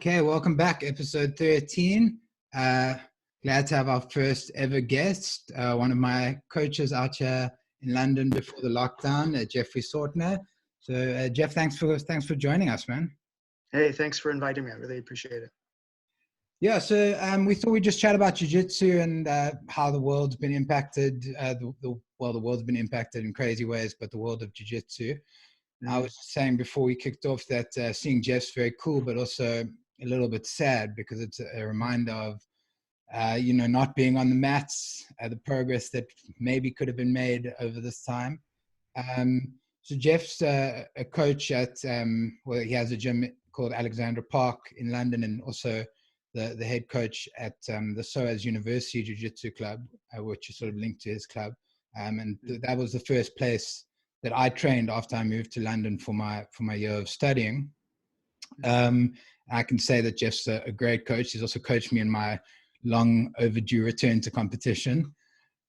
Okay, welcome back, episode 13. Glad to have our first ever guest, one of my coaches out here in London before the lockdown, Geoffrey Sautner. So, Jeff, thanks for joining us, man. Hey, thanks for inviting me. I really appreciate it. Yeah, so we thought we'd just chat about jiu-jitsu and how the world's been impacted. The world's been impacted in crazy ways, but the world of jiu-jitsu. I was saying before we kicked off that seeing Jeff's very cool, but also a little bit sad because it's a reminder of, not being on the mats, the progress that maybe could have been made over this time. So Jeff's a coach at, he has a gym called Alexandra Park in London, and also the head coach at the SOAS University Jiu-Jitsu Club, which is sort of linked to his club. And that was the first place that I trained after I moved to London for my year of studying. I can say that Jeff's a great coach. He's also coached me in my long overdue return to competition.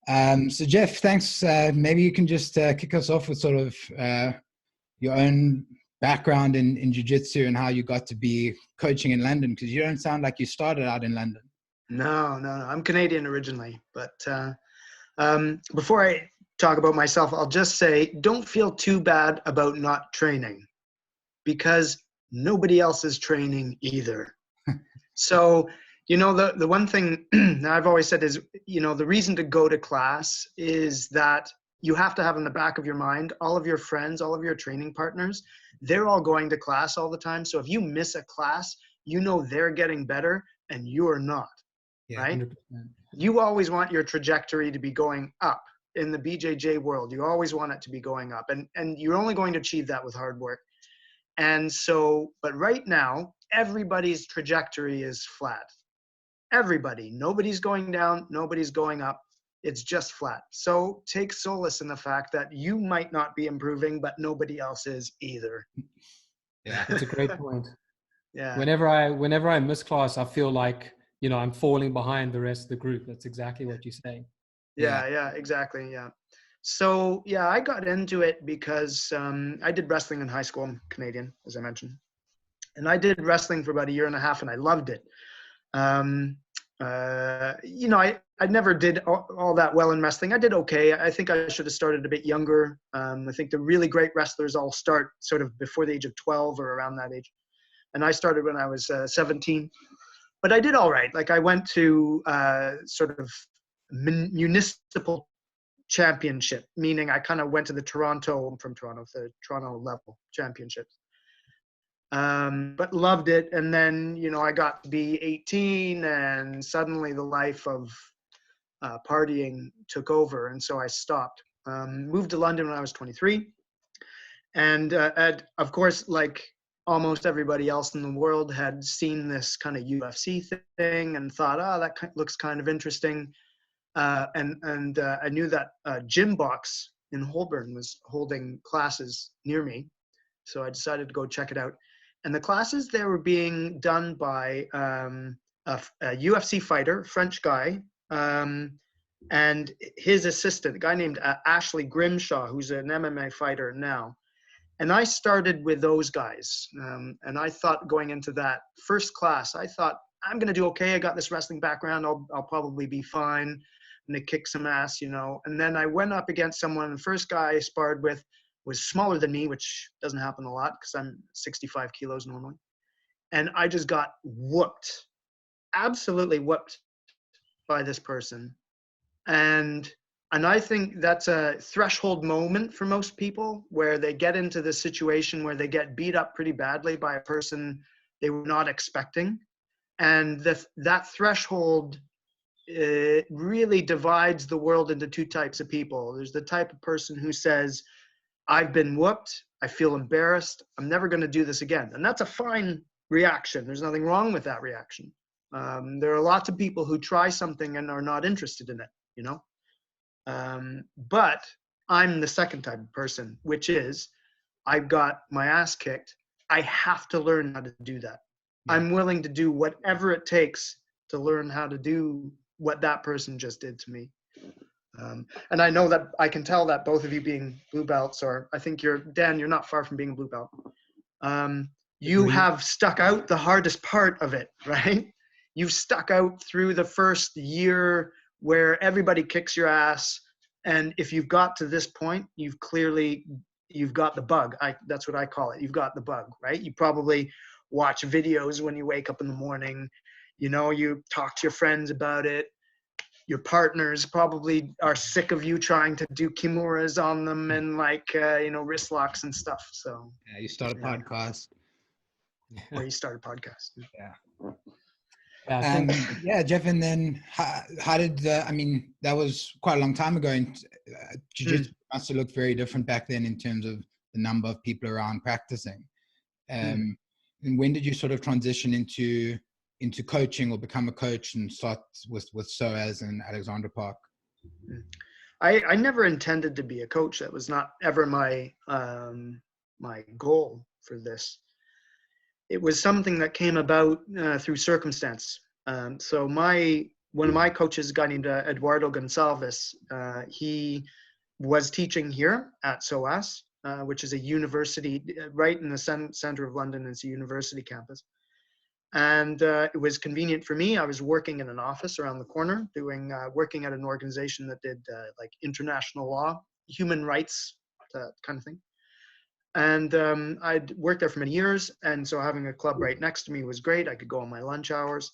So Jeff, thanks. Maybe you can just kick us off with sort of your own background in jiu-jitsu and how you got to be coaching in London, because you don't sound like you started out in London. No. I'm Canadian originally, but before I talk about myself, I'll just say don't feel too bad about not training, because nobody else is training either. So, the one thing that I've always said is, the reason to go to class is that you have to have in the back of your mind, all of your friends, all of your training partners, they're all going to class all the time. So if you miss a class, they're getting better and you're not, right? 100%. You always want your trajectory to be going up. In the BJJ world, you always want it to be going up, and you're only going to achieve that with hard work. And so, but right now, everybody's trajectory is flat. Everybody, nobody's going down, nobody's going up. It's just flat. So take solace in the fact that you might not be improving, but nobody else is either. Yeah, that's a great point. Yeah. Whenever I miss class, I feel like, I'm falling behind the rest of the group. That's exactly what you say. Yeah, exactly. Yeah. So, I got into it because I did wrestling in high school. I'm Canadian, as I mentioned. And I did wrestling for about a year and a half, and I loved it. I never did all that well in wrestling. I did okay. I think I should have started a bit younger. I think the really great wrestlers all start sort of before the age of 12 or around that age. And I started when I was 17. But I did all right. Like, I went to sort of municipal championship, meaning I kind of went to the Toronto level championships. But loved it. And then, I got to be 18 and suddenly the life of partying took over. And so I stopped. Moved to London when I was 23. And of course, like almost everybody else in the world, had seen this kind of UFC thing and thought, that looks kind of interesting. And I knew that Gym Box in Holborn was holding classes near me. So I decided to go check it out. And the classes, they were being done by a UFC fighter, French guy, and his assistant, a guy named Ashley Grimshaw, who's an MMA fighter now. And I started with those guys. And I thought going into that first class, I thought, I'm going to do okay. I got this wrestling background. I'll probably be fine. And they kick some ass, And then I went up against someone. The first guy I sparred with was smaller than me, which doesn't happen a lot because I'm 65 kilos normally. And I just got whooped, absolutely whooped by this person. And I think that's a threshold moment for most people, where they get into this situation where they get beat up pretty badly by a person they were not expecting. And that threshold really divides the world into two types of people. There's the type of person who says, I've been whooped, I feel embarrassed, I'm never going to do this again. And that's a fine reaction. There's nothing wrong with that reaction. There are lots of people who try something and are not interested in it, But I'm the second type of person, which is, I've got my ass kicked. I have to learn how to do that. Yeah. I'm willing to do whatever it takes to learn how to do what that person just did to me. And I know that I can tell that both of you being blue belts, or I think Dan, you're not far from being a blue belt. you Agreed. have stuck out the hardest part of it, right? You've stuck out through the first year where everybody kicks your ass. And if you've got to this point, you've got the bug. That's what I call it. You've got the bug, right? You probably watch videos when you wake up in the morning. You know, you talk to your friends about it. Your partners probably are sick of you trying to do kimuras on them and wrist locks and stuff. So Yeah, you start a podcast. or you start a podcast. Yeah. Yeah, I think Yeah, Jeff, and then how did I mean, that was quite a long time ago, and jiu-jitsu must have looked very different back then in terms of the number of people around practicing. And when did you sort of transition into coaching or become a coach and start with SOAS and Alexandra Park? I never intended to be a coach. That was not ever my my goal for this. It was something that came about through circumstance. So one of my coaches, a guy named Eduardo Gonçalves, he was teaching here at SOAS, which is a university right in the center of London. It's a university campus. And it was convenient for me. I was working in an office around the corner, working at an organization that did like international law, human rights kind of thing. And I'd worked there for many years, and so having a club right next to me was great. I could go on my lunch hours.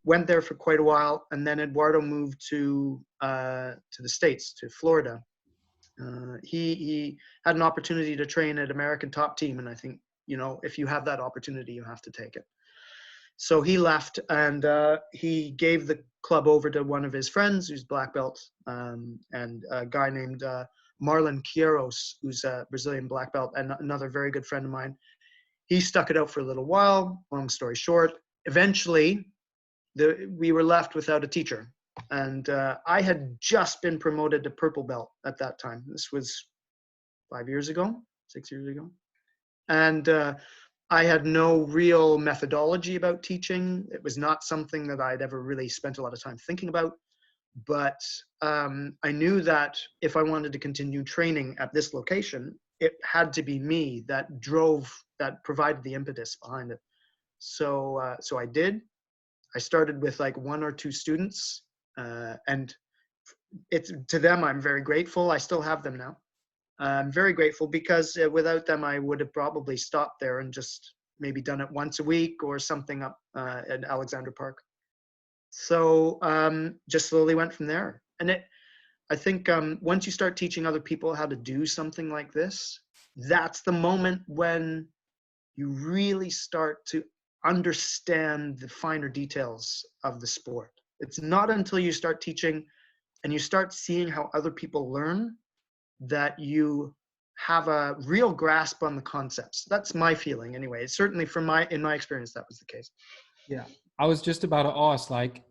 Went there for quite a while, and then Eduardo moved to the States, to Florida. He had an opportunity to train at American Top Team, and I think, you know, if you have that opportunity, you have to take it. So he left, and he gave the club over to one of his friends, who's black belt, and a guy named Marlon Queiroz, who's a Brazilian black belt, and another very good friend of mine. He stuck it out for a little while. Long story short, eventually we were left without a teacher. And I had just been promoted to purple belt at that time. This was 6 years ago. And I had no real methodology about teaching. It was not something that I'd ever really spent a lot of time thinking about. But I knew that if I wanted to continue training at this location, it had to be me that provided the impetus behind it. So I did. I started with like 1 or 2 students, and to them I'm very grateful. I still have them now. I'm very grateful because without them I would have probably stopped there and just maybe done it once a week or something up at Alexandra Park. So just slowly went from there. And I think once you start teaching other people how to do something like this, that's the moment when you really start to understand the finer details of the sport. It's not until you start teaching and you start seeing how other people learn that you have a real grasp on the concepts. That's my feeling anyway. Certainly in my experience, that was the case. Yeah. I was just about to ask, like,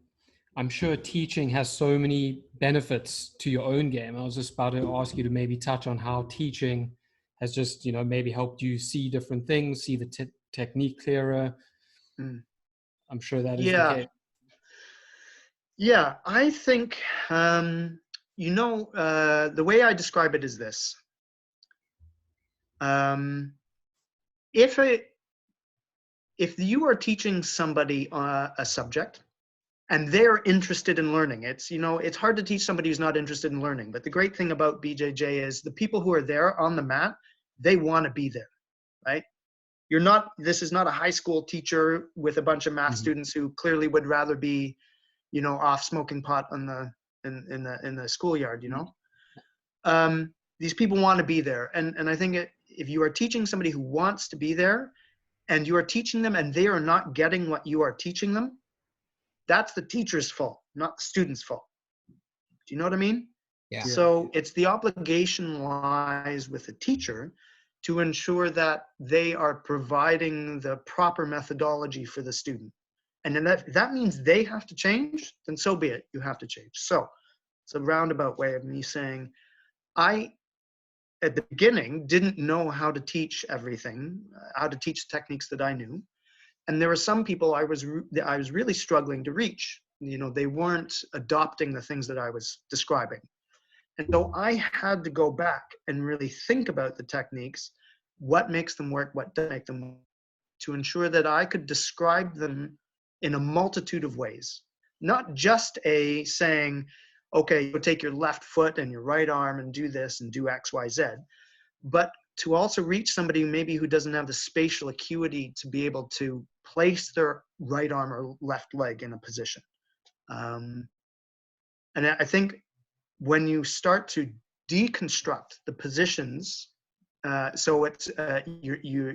I'm sure teaching has so many benefits to your own game. I was just about to ask you to maybe touch on how teaching has just, you know, maybe helped you see different things, see the technique clearer. I'm sure that is the case. Yeah, I think, the way I describe it is this. If you are teaching somebody a subject and they're interested in learning, it's hard to teach somebody who's not interested in learning. But the great thing about BJJ is the people who are there on the mat, they want to be there, right? This is not a high school teacher with a bunch of math students who clearly would rather be, off smoking pot in the schoolyard, These people want to be there. And I think if you are teaching somebody who wants to be there and you are teaching them and they are not getting what you are teaching them, that's the teacher's fault, not the student's fault. Do you know what I mean? Yeah. So it's the obligation lies with the teacher to ensure that they are providing the proper methodology for the student. And then that means they have to change, then so be it, you have to change. So it's a roundabout way of me saying, I, at the beginning, didn't know how to teach everything, how to teach techniques that I knew. And there were some people I was really struggling to reach. They weren't adopting the things that I was describing. And so I had to go back and really think about the techniques, what makes them work, what doesn't make them work. to ensure that I could describe them in a multitude of ways. Not just a saying, okay, you take your left foot and your right arm and do this and do X, Y, Z, but to also reach somebody maybe who doesn't have the spatial acuity to be able to place their right arm or left leg in a position. And I think when you start to deconstruct the positions, so it's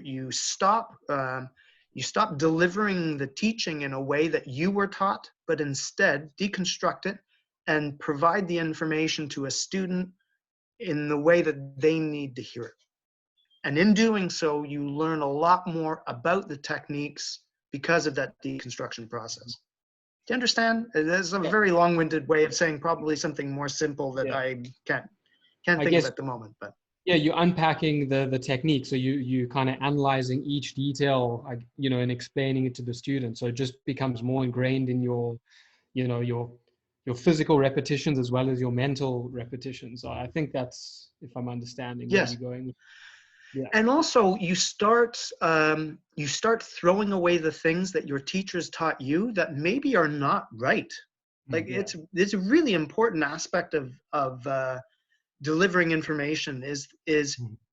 you stop delivering the teaching in a way that you were taught, but instead deconstruct it and provide the information to a student in the way that they need to hear it. And in doing so, you learn a lot more about the techniques because of that deconstruction process. Do you understand? There's a very long-winded way of saying probably something more simple that I can't think of at the moment. But yeah, you're unpacking the technique. So you kind of analyzing each detail, you know, and explaining it to the student. So it just becomes more ingrained in your, you know, your physical repetitions as well as your mental repetitions. So I think that's, if I'm understanding where you're going with. Yeah. And also you start throwing away the things that your teachers taught you that maybe are not right. Like it's a really important aspect of delivering information is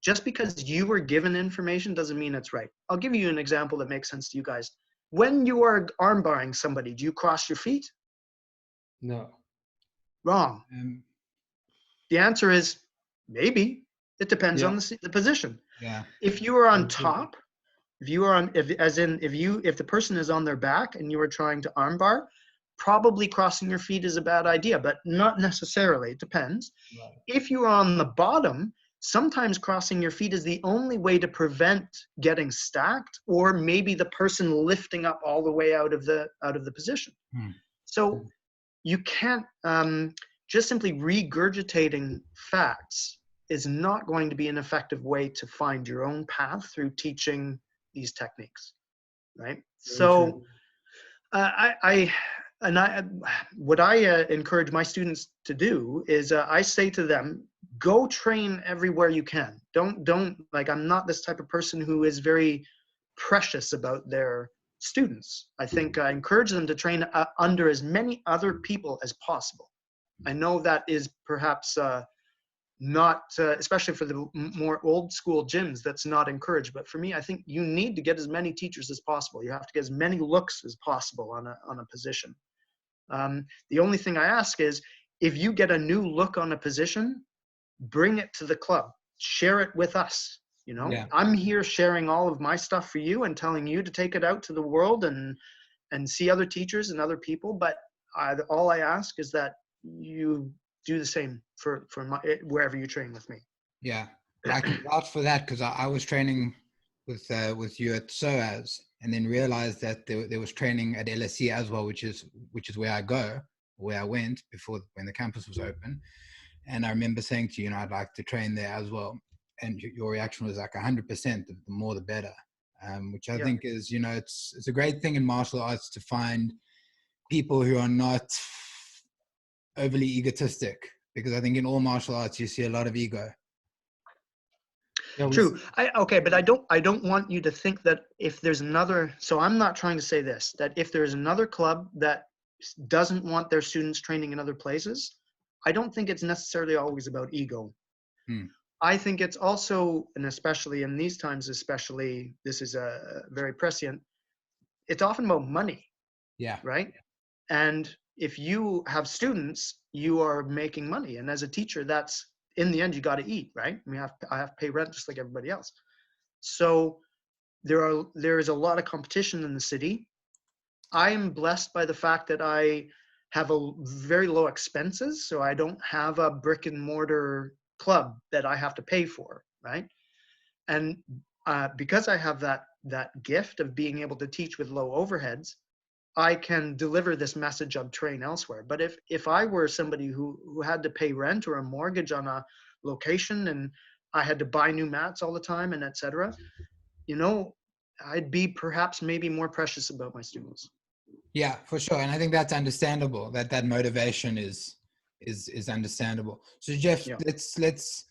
just because you were given information doesn't mean it's right. I'll give you an example that makes sense to you guys. When you are arm barring somebody, do you cross your feet? No. Wrong. The answer is maybe. It depends on the position. Yeah. If you are on top, if the person is on their back and you are trying to armbar, probably crossing your feet is a bad idea, but not necessarily. It depends. Right. If you are on the bottom, sometimes crossing your feet is the only way to prevent getting stacked, or maybe the person lifting up all the way out of the position. So you can't just simply regurgitating facts is not going to be an effective way to find your own path through teaching these techniques, right? So what I encourage my students to do is I say to them, go train everywhere you can. Don't like, I'm not this type of person who is very precious about their students. I think I encourage them to train under as many other people as possible. I know that is perhaps not, especially for the more old school gyms, that's not encouraged. But for me, I think you need to get as many teachers as possible. You have to get as many looks as possible on a position. The only thing I ask is, if you get a new look on a position, bring it to the club, share it with us. You know, I'm here sharing all of my stuff for you and telling you to take it out to the world and see other teachers and other people. But all I ask is that you do the same for wherever you train with me. Yeah, I can vouch for that, because I was training with you at SOAS, and then realized that there was training at LSE as well, which is where I went before, when the campus was open. And I remember saying to you, I'd like to train there as well. And your reaction was like 100%, the more the better, which I think is, it's a great thing in martial arts to find people who are not overly egotistic, because I think in all martial arts you see a lot of ego. True. But I don't want you to think that if there's another, so I'm not trying to say this, that if there's another club that doesn't want their students training in other places, I don't think it's necessarily always about ego. I think it's also, and especially in these times, especially, this is very prescient, it's often about money. Yeah. Right? And if you have students, you are making money. And as a teacher, that's, in the end, you got to eat, right? I have to pay rent just like everybody else. So there is a lot of competition in the city. I am blessed by the fact that I have a very low expenses, so I don't have a brick and mortar club that I have to pay for, right? And because I have that gift of being able to teach with low overheads, I can deliver this message of train elsewhere. But if I were somebody who had to pay rent or a mortgage on a location, and I had to buy new mats all the time and etc., I'd be perhaps maybe more precious about my students. Yeah, for sure. And I think that's understandable, that motivation is understandable. So Jeff, let's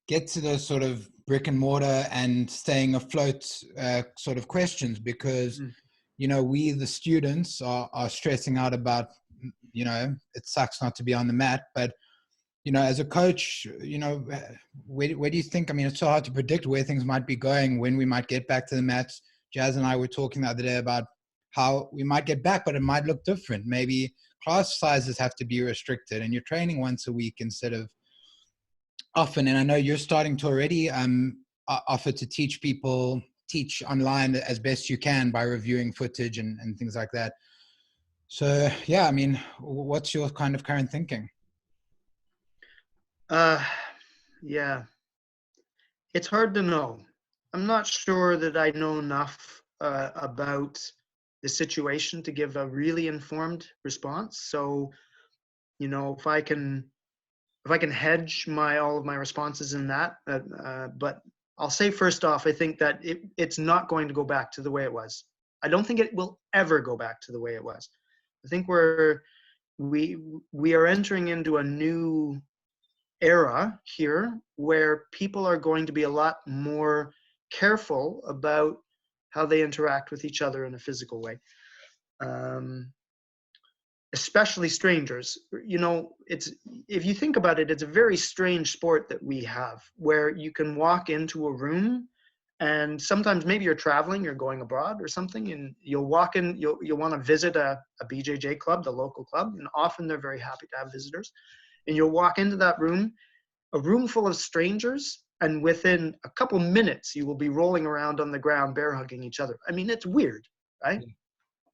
get to those sort of brick and mortar and staying afloat sort of questions, because we, the students, are stressing out about, it sucks not to be on the mat, but as a coach, where do you think, I mean, it's so hard to predict where things might be going, when we might get back to the mats. Jazz and I were talking the other day about how we might get back, but it might look different. Maybe class sizes have to be restricted and you're training once a week instead of often. And I know you're starting to already offer to teach online as best you can by reviewing footage and things like that. So yeah, I mean, what's your kind of current thinking? Yeah, it's hard to know. I'm not sure that I know enough about the situation to give a really informed response. So, if I can hedge all of my responses in that, but I'll say first off, I think that it's not going to go back to the way it was. I don't think it will ever go back to the way it was. I think we are entering into a new era here where people are going to be a lot more careful about how they interact with each other in a physical way. Especially strangers. If you think about it, it's a very strange sport that we have, where you can walk into a room and sometimes maybe you're traveling, you're going abroad or something, and you'll walk in, you'll want to visit a BJJ club, the local club, and often they're very happy to have visitors. And you'll walk into that room, a room full of strangers, and within a couple minutes, you will be rolling around on the ground, bear hugging each other. I mean, it's weird, right?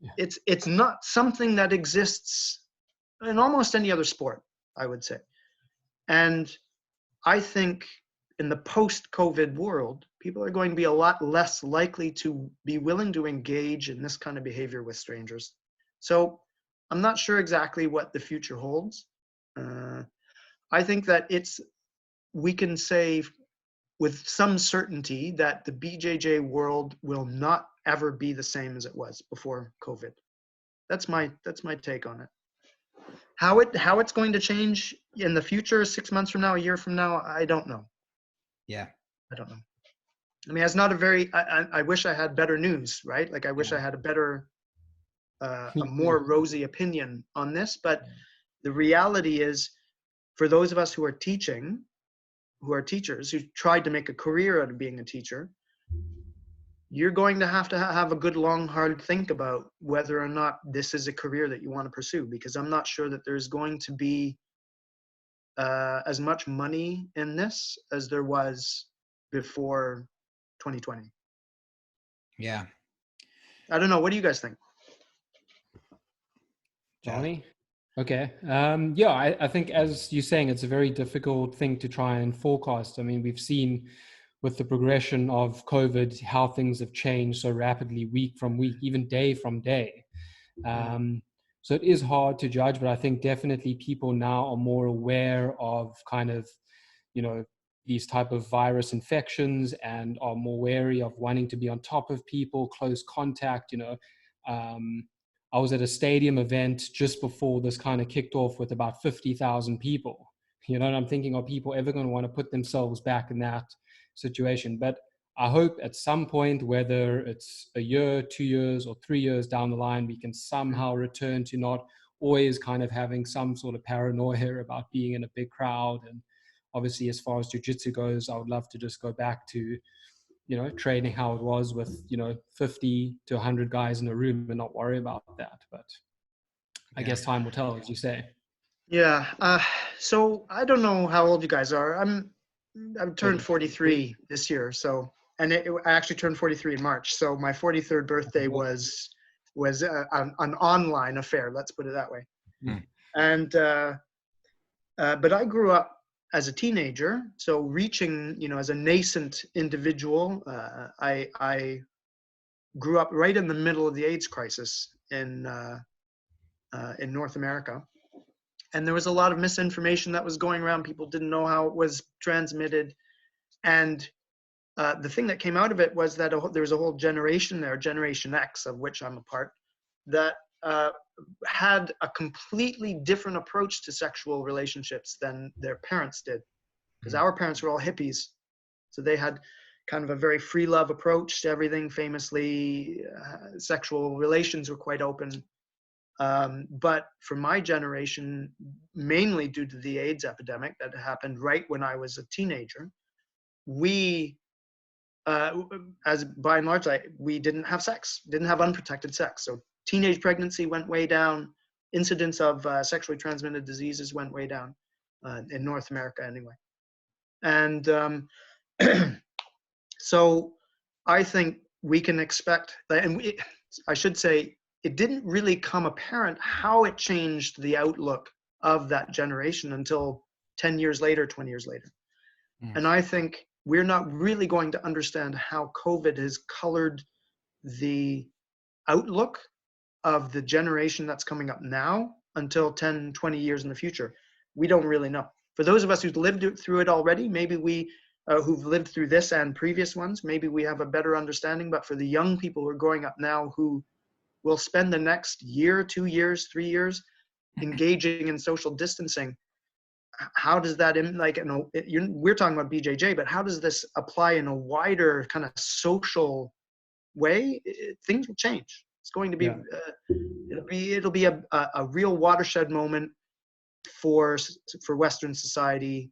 Yeah. It's not something that exists in almost any other sport, I would say. And I think in the post-COVID world, people are going to be a lot less likely to be willing to engage in this kind of behavior with strangers. So I'm not sure exactly what the future holds. I think that we can say with some certainty that the BJJ world will not ever be the same as it was before COVID. That's my take on it. How it's going to change in the future, 6 months from now, a year from now, I don't know. Yeah. I don't know. I mean, it's not a very, I wish I had better news, right? Like I wish I had a better, a more rosy opinion on this, but the reality is, for those of us who are teachers, who tried to make a career out of being a teacher, you're going to have a good, long, hard think about whether or not this is a career that you want to pursue, because I'm not sure that there's going to be as much money in this as there was before 2020. Yeah. I don't know. What do you guys think? Johnny? Okay. Yeah, I think, as you're saying, it's a very difficult thing to try and forecast. I mean, we've seen with the progression of COVID how things have changed so rapidly, week from week, even day from day. So it is hard to judge, but I think definitely people now are more aware of kind of, these type of virus infections, and are more wary of wanting to be on top of people, close contact. I was at a stadium event just before this kind of kicked off with about 50,000 people. And I'm thinking, are people ever going to want to put themselves back in that situation? But I hope at some point, whether it's a year, 2 years, or 3 years down the line, we can somehow return to not always kind of having some sort of paranoia about being in a big crowd. And obviously, as far as jiu-jitsu goes, I would love to just go back to training how it was with 50 to 100 guys in a room and not worry about that. But I guess time will tell, as you say. Yeah. So I don't know how old you guys are. I've turned 43 this year. So, and I actually turned 43 in March. So my 43rd birthday was an online affair. Let's put it that way. And but I grew up as a teenager, so reaching, as a nascent individual, I grew up right in the middle of the AIDS crisis in North America. And there was a lot of misinformation that was going around. People didn't know how it was transmitted. And the thing that came out of it was that there was a whole generation there, Generation X, of which I'm a part, that had a completely different approach to sexual relationships than their parents did. because our parents were all hippies. So they had kind of a very free love approach to everything. Famously, sexual relations were quite open. But for my generation, mainly due to the AIDS epidemic that happened right when I was a teenager, we, as by and large, we didn't have sex, didn't have unprotected sex. So teenage pregnancy went way down. Incidence of sexually transmitted diseases went way down in North America anyway. And so I think we can expect, and I should say, it didn't really come apparent how it changed the outlook of that generation until 10 years later, 20 years later. And I think we're not really going to understand how COVID has colored the outlook of the generation that's coming up now until 10, 20 years in the future. We don't really know. For those of us who've lived through it already, maybe we, who've lived through this and previous ones, maybe we have a better understanding. But for the young people who are growing up now, who will spend the next year, 2 years, 3 years engaging in social distancing, how does that, we're talking about BJJ, but how does this apply in a wider kind of social way? Things will change. It's going to be, it'll be a real watershed moment for Western society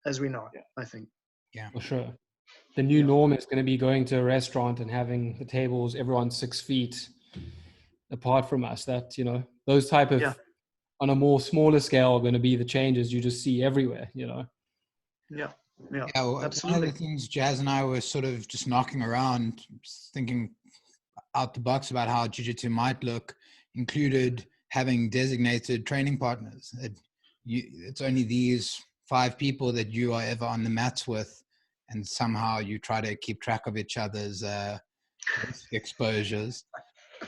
as we know it, I think. Yeah, for sure. The new norm is going to be going to a restaurant and having the tables, everyone 6 feet apart from us. That, those type of, on a more smaller scale, are going to be the changes you just see everywhere, Yeah, well, absolutely. one of the things Jazz and I were sort of just knocking around, thinking out the box about how jiu-jitsu might look, included having designated training partners. It's only these 5 people that you are ever on the mats with, and somehow you try to keep track of each other's exposures.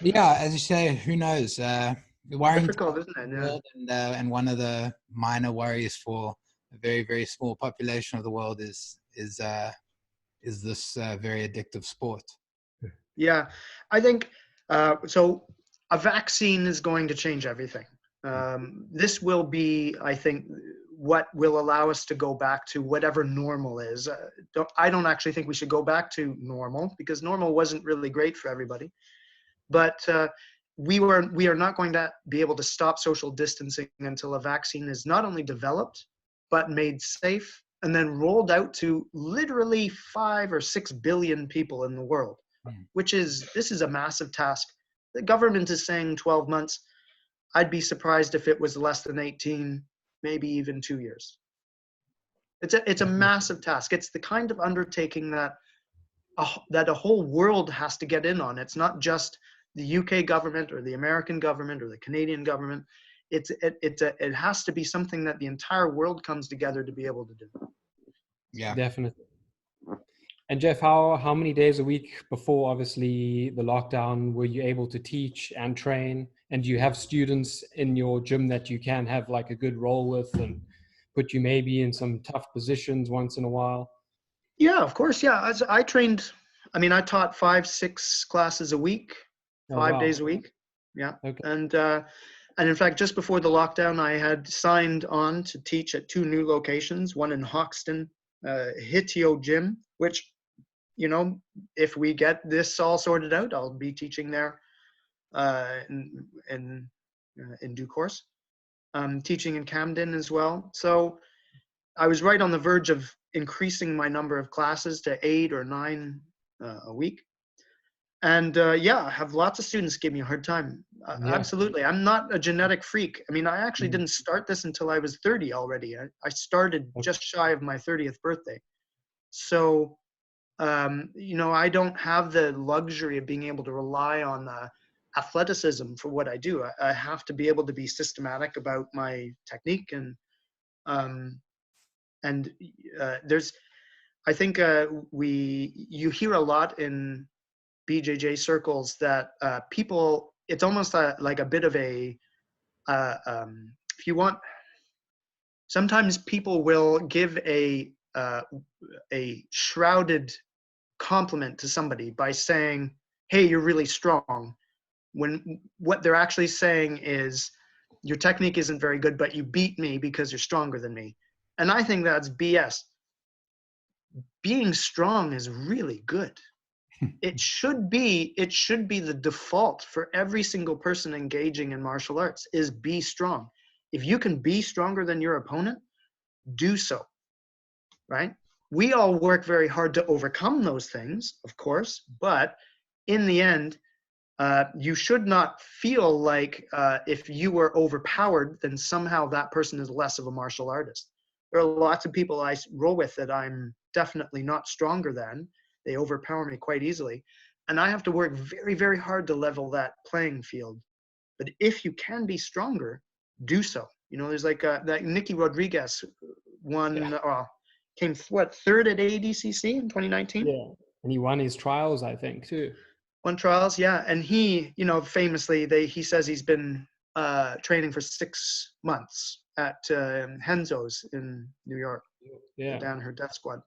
Yeah, as you say, who knows? The worrying difficult, isn't it? world, and one of the minor worries for a very, very small population of the world is this very addictive sport. Yeah, I think so. A vaccine is going to change everything. This will be, I think, what will allow us to go back to whatever normal is. I don't actually think we should go back to normal, because normal wasn't really great for everybody. But we are not going to be able to stop social distancing until a vaccine is not only developed, but made safe and then rolled out to literally 5 or 6 billion people in the world, this is a massive task. The government is saying 12 months. I'd be surprised if it was less than 18, maybe even 2 years. It's a massive task. It's the kind of undertaking that a whole world has to get in on. It's not just the UK government or the American government or the Canadian government. It has to be something that the entire world comes together to be able to do. Yeah, definitely. And Jeff, how many days a week before obviously the lockdown were you able to teach and train? And do you have students in your gym that you can have like a good role with and put you maybe in some tough positions once in a while? Yeah, of course. Yeah, as I trained, I taught 5, 6 classes a week, 5 days a week. Yeah. Okay. And in fact, just before the lockdown, I had signed on to teach at 2 new locations, one in Hoxton, Hitio Gym, which, if we get this all sorted out, I'll be teaching there in due course. Teaching in Camden as well. So I was right on the verge of increasing my number of classes to 8 or 9 a week. And I have lots of students give me a hard time. Absolutely. I'm not a genetic freak. I actually didn't start this until I was 30 already. I started just shy of my 30th birthday. So, I don't have the luxury of being able to rely on athleticism for what I do. I have to be able to be systematic about my technique. And there's, I think you hear a lot in BJJ circles that people, it's almost like a bit of a, if you want, sometimes people will give a shrouded compliment to somebody by saying, hey, you're really strong, when what they're actually saying is, your technique isn't very good, but you beat me because you're stronger than me. And I think that's BS. being strong is really good. It should be the default for every single person engaging in martial arts, is be strong. If you can be stronger than your opponent, do so, right? We all work very hard to overcome those things, of course, but in the end, you should not feel like if you were overpowered, then somehow that person is less of a martial artist. There are lots of people I roll with that I'm definitely not stronger than. They overpower me quite easily. And I have to work very, very hard to level that playing field. But if you can be stronger, do so. You know, there's like that Nicky Rodriguez won, came third at ADCC in 2019? Yeah, and he won his trials, I think, too. Won trials, yeah. And he, you know, famously, he says he's been training for 6 months at Henzo's in New York. Yeah. Down her death squad.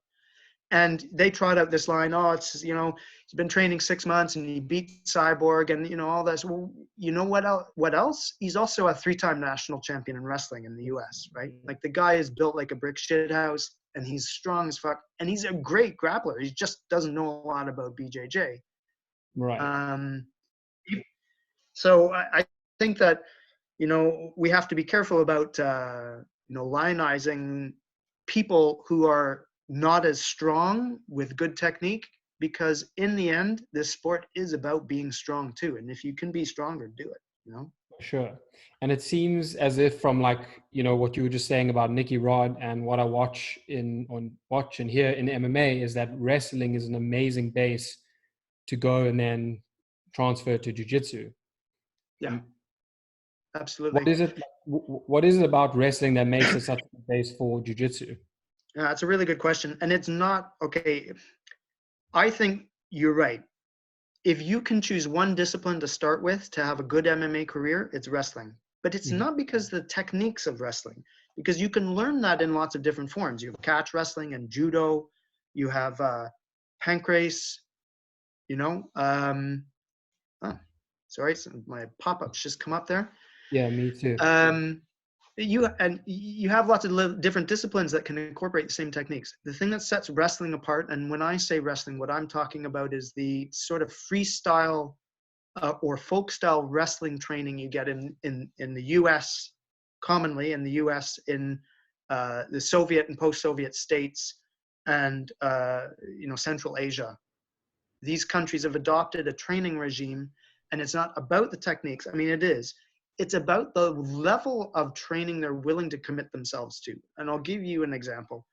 And they trot out this line, oh, it's, you know, he's been training 6 months and he beat Cyborg and, you know, all this. Well, you know what else? He's also a 3-time national champion in wrestling in the US, right? Like the guy is built like a brick shit house and he's strong as fuck. And he's a great grappler. He just doesn't know a lot about BJJ. Right. So I think that, you know, we have to be careful about, you know, lionizing people who are not as strong with good technique, because in the end, this sport is about being strong too. And if you can be stronger, do it, you know? Sure. And it seems as if from like, you know, what you were just saying about Nicky Rod and what I watch and hear in MMA is that wrestling is an amazing base to go and then transfer to jiu-jitsu. Yeah, absolutely. What is it about wrestling that makes it such a base for jiu-jitsu? Yeah, that's a really good question. And it's not, okay, I think you're right. If you can choose one discipline to start with to have a good MMA career, it's wrestling. But it's not because the techniques of wrestling, because you can learn that in lots of different forms. You have catch wrestling and judo. You have pancrase, you know. Sorry, my pop-ups just come up there. Yeah, me too. You have lots of different disciplines that can incorporate the same techniques. The thing that sets wrestling apart, and when I say wrestling, what I'm talking about is the sort of freestyle or folk style wrestling training you get in the U.S. commonly in the U.S. in the Soviet and post-Soviet states and you know, Central Asia. These countries have adopted a training regime, and it's not about the techniques. I mean, it is. It's about the level of training they're willing to commit themselves to. And I'll give you an example.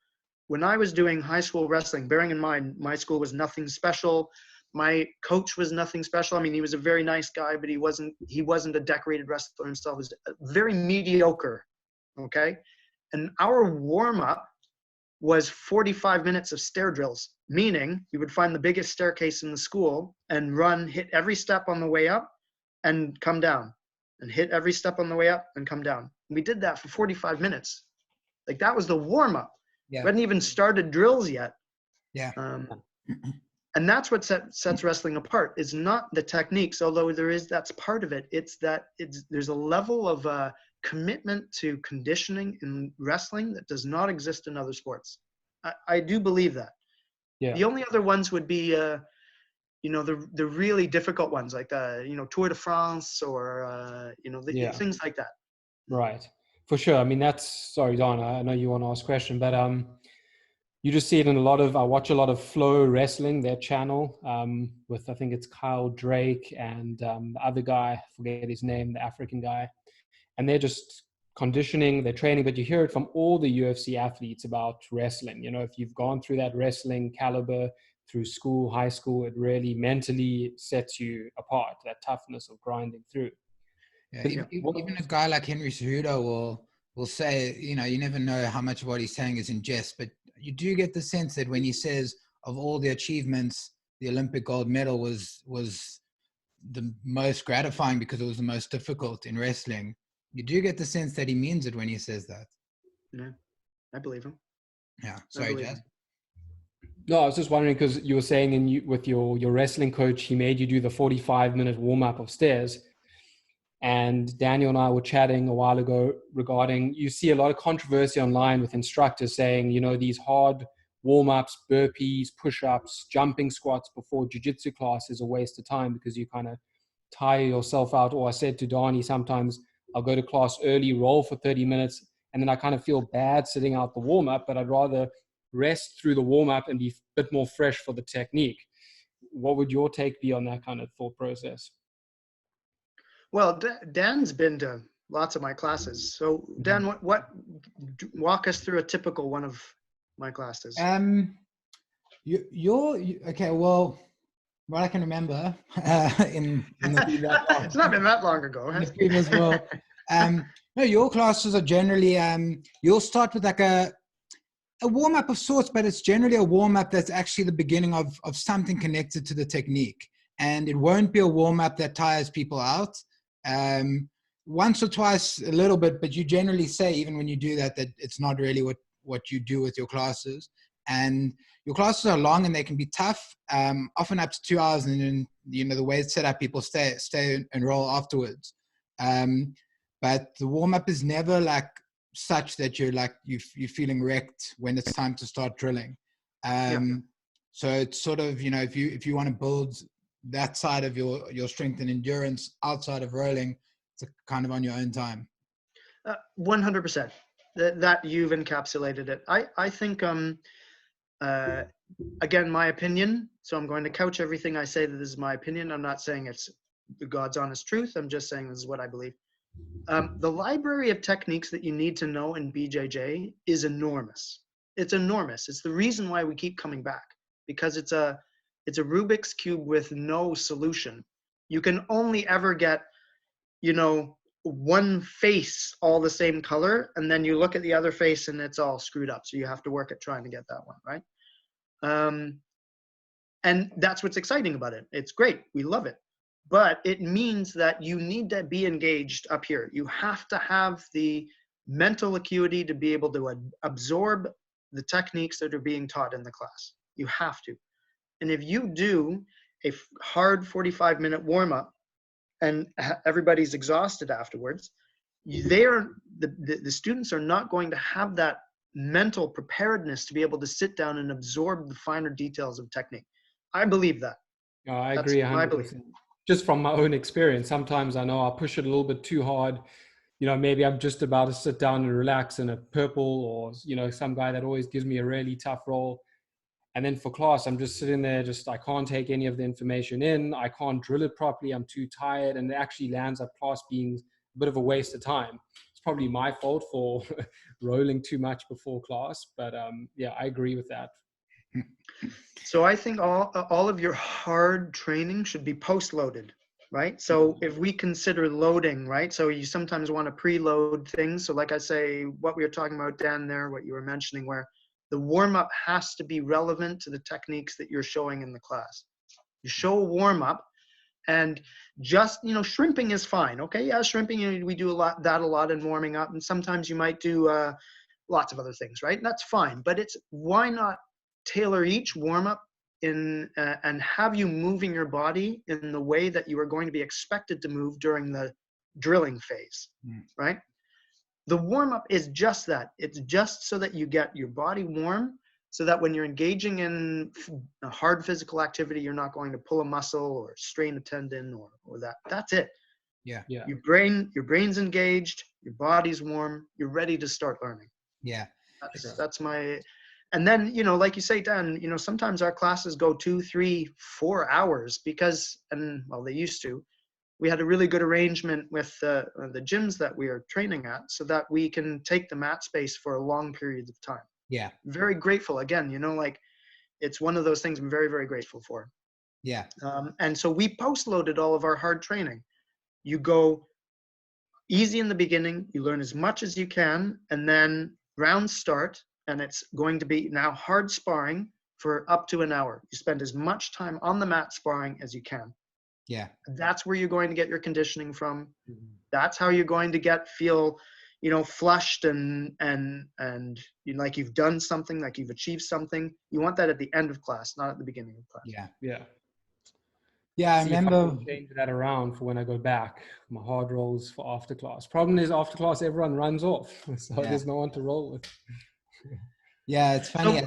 When I was doing high school wrestling, bearing in mind, my school was nothing special. My coach was nothing special. I mean, he was a very nice guy, but he wasn't a decorated wrestler himself. He was very mediocre, okay? And our warm-up was 45 minutes of stair drills, meaning you would find the biggest staircase in the school and hit every step on the way up and come down. And hit every step on the way up and come down. We did that for 45 minutes. Like that was the warm up. We hadn't even started drills yet. Yeah. And that's what sets wrestling apart. Is not the techniques, although that's part of it. It's that there's a level of commitment to conditioning in wrestling that does not exist in other sports. I do believe that. Yeah. The only other ones would be you know, the really difficult ones like the, you know, Tour de France or, you know, things like that. Right. For sure. I mean, sorry, Don, I know you want to ask a question, but you just see it in I watch a lot of Flow Wrestling, their channel, with, I think it's Kyle Drake and the other guy, I forget his name, the African guy. And they're just conditioning, they're training, but you hear it from all the UFC athletes about wrestling. You know, if you've gone through that wrestling caliber, through school, high school, it really mentally sets you apart, that toughness of grinding through. Yeah, even a guy like Henry Cejudo will say, you know, you never know how much of what he's saying is in jest, but you do get the sense that when he says of all the achievements, the Olympic gold medal was the most gratifying because it was the most difficult in wrestling. You do get the sense that he means it when he says that. Yeah, I believe him. Yeah, sorry, Jazz. No, I was just wondering because you were saying with your wrestling coach, he made you do the 45-minute warm-up of stairs. And Daniel and I were chatting a while ago regarding, you see a lot of controversy online with instructors saying, you know, these hard warm-ups, burpees, push-ups, jumping squats before jiu-jitsu class is a waste of time because you kind of tire yourself out. Or I said to Donnie, sometimes I'll go to class early, roll for 30 minutes, and then I kind of feel bad sitting out the warm-up, but I'd rather rest through the warm-up and be a bit more fresh for the technique. What would your take be on that kind of thought process? Well, Dan's been to lots of my classes. So Dan, what walk us through a typical one of my classes? Okay. Well, what I can remember in the it's not been that long ago. In the previous world. No, your classes are generally you'll start with like a warm-up of sorts, but it's generally a warm-up that's actually the beginning of something connected to the technique. And it won't be a warm-up that tires people out. Once or twice a little bit, but you generally say, even when you do that, that it's not really what you do with your classes. And your classes are long and they can be tough, often up to 2 hours. And then, you know, the way it's set up, people stay and roll afterwards. But the warm-up is never like such that you're feeling wrecked when it's time to start drilling. So it's sort of, you know, if you want to build that side of your strength and endurance outside of rolling, it's kind of on your own time. 100%. That you've encapsulated it. I think, again, my opinion, so I'm going to couch everything I say that this is my opinion. I'm not saying it's the God's honest truth. I'm just saying this is what I believe. The library of techniques that you need to know in BJJ is enormous. It's enormous. It's the reason why we keep coming back, because it's a Rubik's Cube with no solution. You can only ever get, you know, one face all the same color, and then you look at the other face and it's all screwed up. So you have to work at trying to get that one, right? And that's what's exciting about it. It's great. We love it. But it means that you need to be engaged up here. You have to have the mental acuity to be able to absorb the techniques that are being taught in the class. You have to. And if you do a hard 45-minute warm-up and everybody's exhausted afterwards, the students are not going to have that mental preparedness to be able to sit down and absorb the finer details of technique. I believe that. I agree 100%. Just from my own experience, sometimes I know I'll push it a little bit too hard. You know, maybe I'm just about to sit down and relax in a purple, or, you know, some guy that always gives me a really tough roll. And then for class, I'm just sitting there, I can't take any of the information in. I can't drill it properly. I'm too tired. And it actually lands up class being a bit of a waste of time. It's probably my fault for rolling too much before class. But yeah, I agree with that. So I think all of your hard training should be post-loaded, right? So if we consider loading, right? So you sometimes want to preload things. So like I say, what we were talking about, Dan, there, what you were mentioning, where the warm-up has to be relevant to the techniques that you're showing in the class. You show a warm-up, and just, you know, shrimping is fine. Okay, yeah, shrimping, you know, we do a lot in warming up, and sometimes you might do lots of other things, right? And that's fine, but why not tailor each warm-up in and have you moving your body in the way that you are going to be expected to move during the drilling phase, right? The warm-up is just that. It's just so that you get your body warm, so that when you're engaging in a hard physical activity, you're not going to pull a muscle or strain a tendon or that. That's it. Yeah. Your brain's engaged, your body's warm, you're ready to start learning. Yeah. That's my. And then, you know, like you say, Dan, you know, sometimes our classes go 2, 3, 4 hours because, and well, they used to. We had a really good arrangement with the gyms that we are training at, so that we can take the mat space for a long period of time. Yeah. Very grateful. Again, you know, like, it's one of those things I'm very, very grateful for. Yeah. And so we post-loaded all of our hard training. You go easy in the beginning, you learn as much as you can, and then rounds start, and it's going to be now hard sparring for up to an hour. You spend as much time on the mat sparring as you can. Yeah. That's where you're going to get your conditioning from. That's how you're going to feel, you know, flushed and you know, like you've done something, like you've achieved something. You want that at the end of class, not at the beginning of class. Yeah. Yeah. Yeah, I remember. Change that around for when I go back. My hard rolls for after class. Problem is, after class, everyone runs off, so there's no one to roll with. Yeah, it's funny.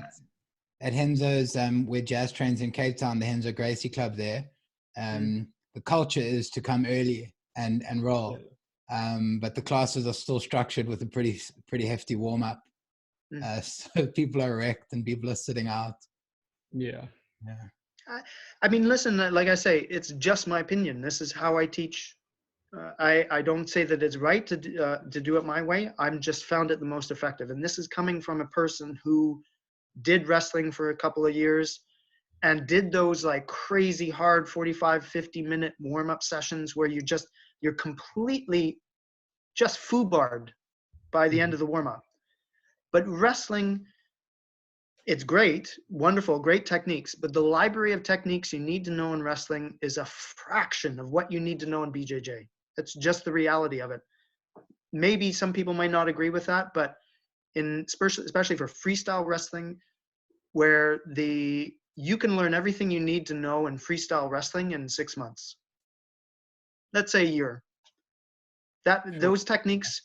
at Henzo's, where Jazz trains in Cape Town, the Henzo Gracie Club there, the culture is to come early and roll. But the classes are still structured with a pretty hefty warm up. So people are wrecked and people are sitting out. Yeah. I mean, listen, like I say, it's just my opinion. This is how I teach. I don't say that it's right to do it my way. I'm just found it the most effective. And this is coming from a person who did wrestling for a couple of years and did those like crazy hard 45, 50-minute warm-up sessions where you're completely just foobarred by the end of the warm-up. But wrestling, it's great, wonderful, great techniques, but the library of techniques you need to know in wrestling is a fraction of what you need to know in BJJ. That's just the reality of it. Maybe some people might not agree with that, but especially for freestyle wrestling, where you can learn everything you need to know in freestyle wrestling in 6 months. Let's say a year. Those techniques,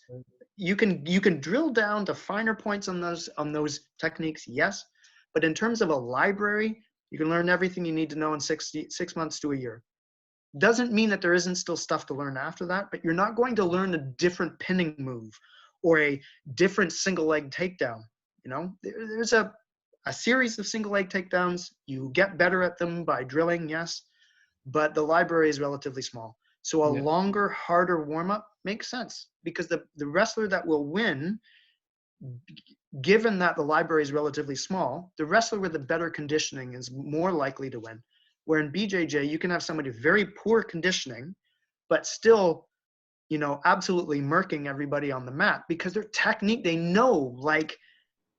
you can drill down to finer points on those techniques, yes. But in terms of a library, you can learn everything you need to know in 6 months to a year. Doesn't mean that there isn't still stuff to learn after that, but you're not going to learn a different pinning move or a different single leg takedown. You know, there's a series of single leg takedowns. You get better at them by drilling, yes, but the library is relatively small. So a longer, harder warm-up makes sense because the wrestler that will win, given that the library is relatively small, the wrestler with the better conditioning is more likely to win. Where in BJJ, you can have somebody with very poor conditioning, but still, you know, absolutely murking everybody on the mat because their technique, they know like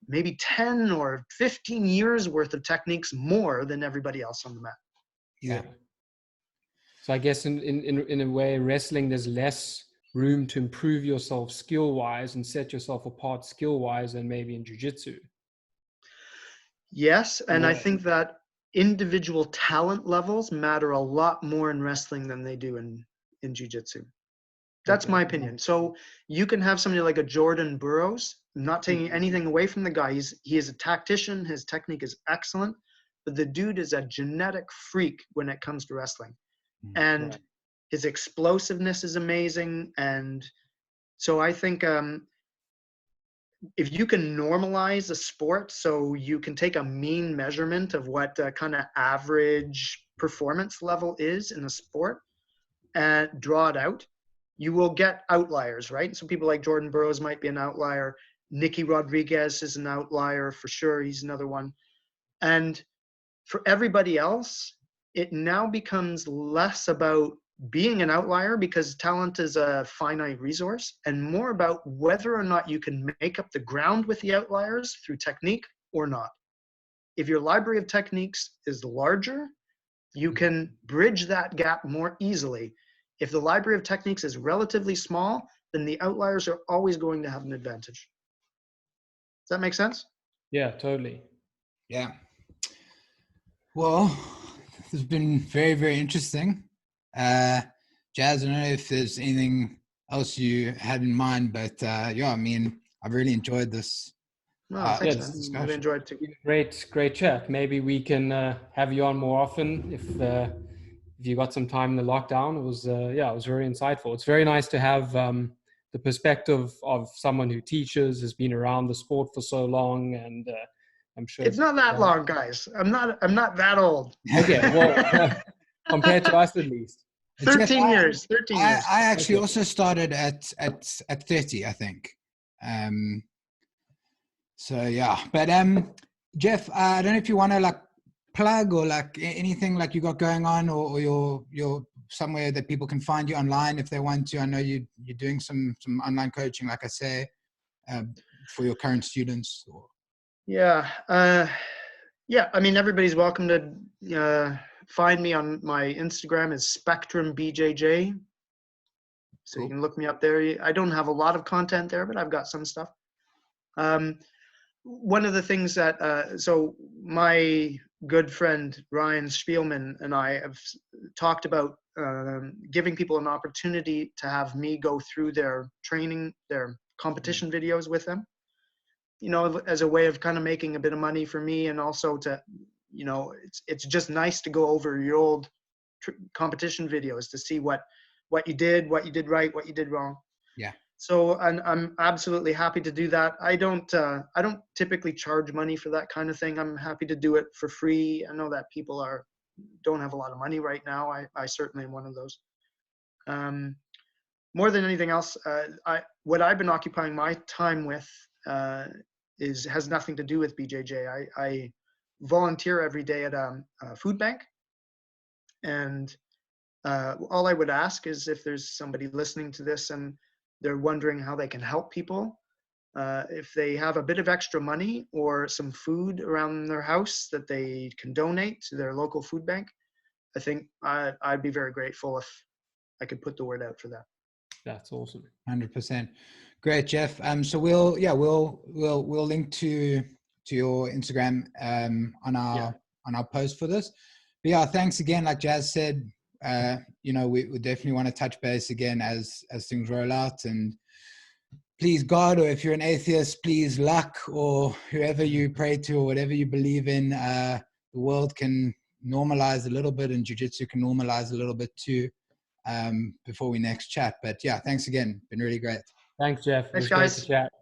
maybe 10 or 15 years worth of techniques more than everybody else on the mat. Yeah. So I guess in a way, wrestling, there's less room to improve yourself skill-wise and set yourself apart skill-wise than maybe in jiu-jitsu. Yes, and I think that individual talent levels matter a lot more in wrestling than they do in jiu-jitsu. That's my opinion. So you can have somebody like a Jordan Burroughs, not taking anything away from the guy. He is a tactician. His technique is excellent, but the dude is a genetic freak when it comes to wrestling. And his explosiveness is amazing. And so I think if you can normalize a sport, so you can take a mean measurement of what kind of average performance level is in a sport and draw it out, you will get outliers, right? So people like Jordan Burroughs might be an outlier. Nicky Rodriguez is an outlier for sure. He's another one. And for everybody else, it now becomes less about being an outlier because talent is a finite resource and more about whether or not you can make up the ground with the outliers through technique or not. If your library of techniques is larger, you can bridge that gap more easily. If the library of techniques is relatively small, then the outliers are always going to have an advantage. Does that make sense? Yeah, totally. Yeah. Well, this has been very, very interesting. Jazz, I don't know if there's anything else you had in mind, but yeah, I mean, I've really enjoyed this. Thanks, man. Really enjoyed it too. Great chat. Maybe we can have you on more often if you got some time in the lockdown. It was very insightful. It's very nice to have the perspective of someone who teaches, has been around the sport for so long, and I'm sure it's not that long, guys. I'm not that old. Okay, well, compared to us at least. 13 years. I actually also started at 30, I think. So yeah, but Jeff, I don't know if you want to like plug or like anything like you got going on, or you're somewhere that people can find you online if they want to. I know you're doing some online coaching, like I say, for your current students. Yeah. I mean, everybody's welcome to find me on my Instagram is Spectrum BJJ. So cool. You can look me up there. I don't have a lot of content there, but I've got some stuff. One of the things that, so my good friend Ryan Spielman and I have talked about giving people an opportunity to have me go through their training, their competition videos with them. you know, as a way of kind of making a bit of money for me, and also to, you know, it's just nice to go over your old competition videos to see what you did right, what you did wrong. Yeah. So, and I'm absolutely happy to do that. I don't typically charge money for that kind of thing. I'm happy to do it for free. I know that people don't have a lot of money right now. I certainly am one of those. More than anything else, what I've been occupying my time with has nothing to do with BJJ. I volunteer every day at a food bank, and all I would ask is if there's somebody listening to this and they're wondering how they can help people, if they have a bit of extra money or some food around their house that they can donate to their local food bank, I think I'd be very grateful if I could put the word out for that. That's awesome. 100%. Great, Jeff. So we'll link to your Instagram on our post for this. But yeah, thanks again. Like Jazz said, you know, we definitely want to touch base again as things roll out. And please God, or if you're an atheist, please luck, or whoever you pray to or whatever you believe in, the world can normalize a little bit, and jiu-jitsu can normalize a little bit too, before we next chat. But yeah, thanks again. Been really great. Thanks, Jeff. Thanks, It was great guys. to chat.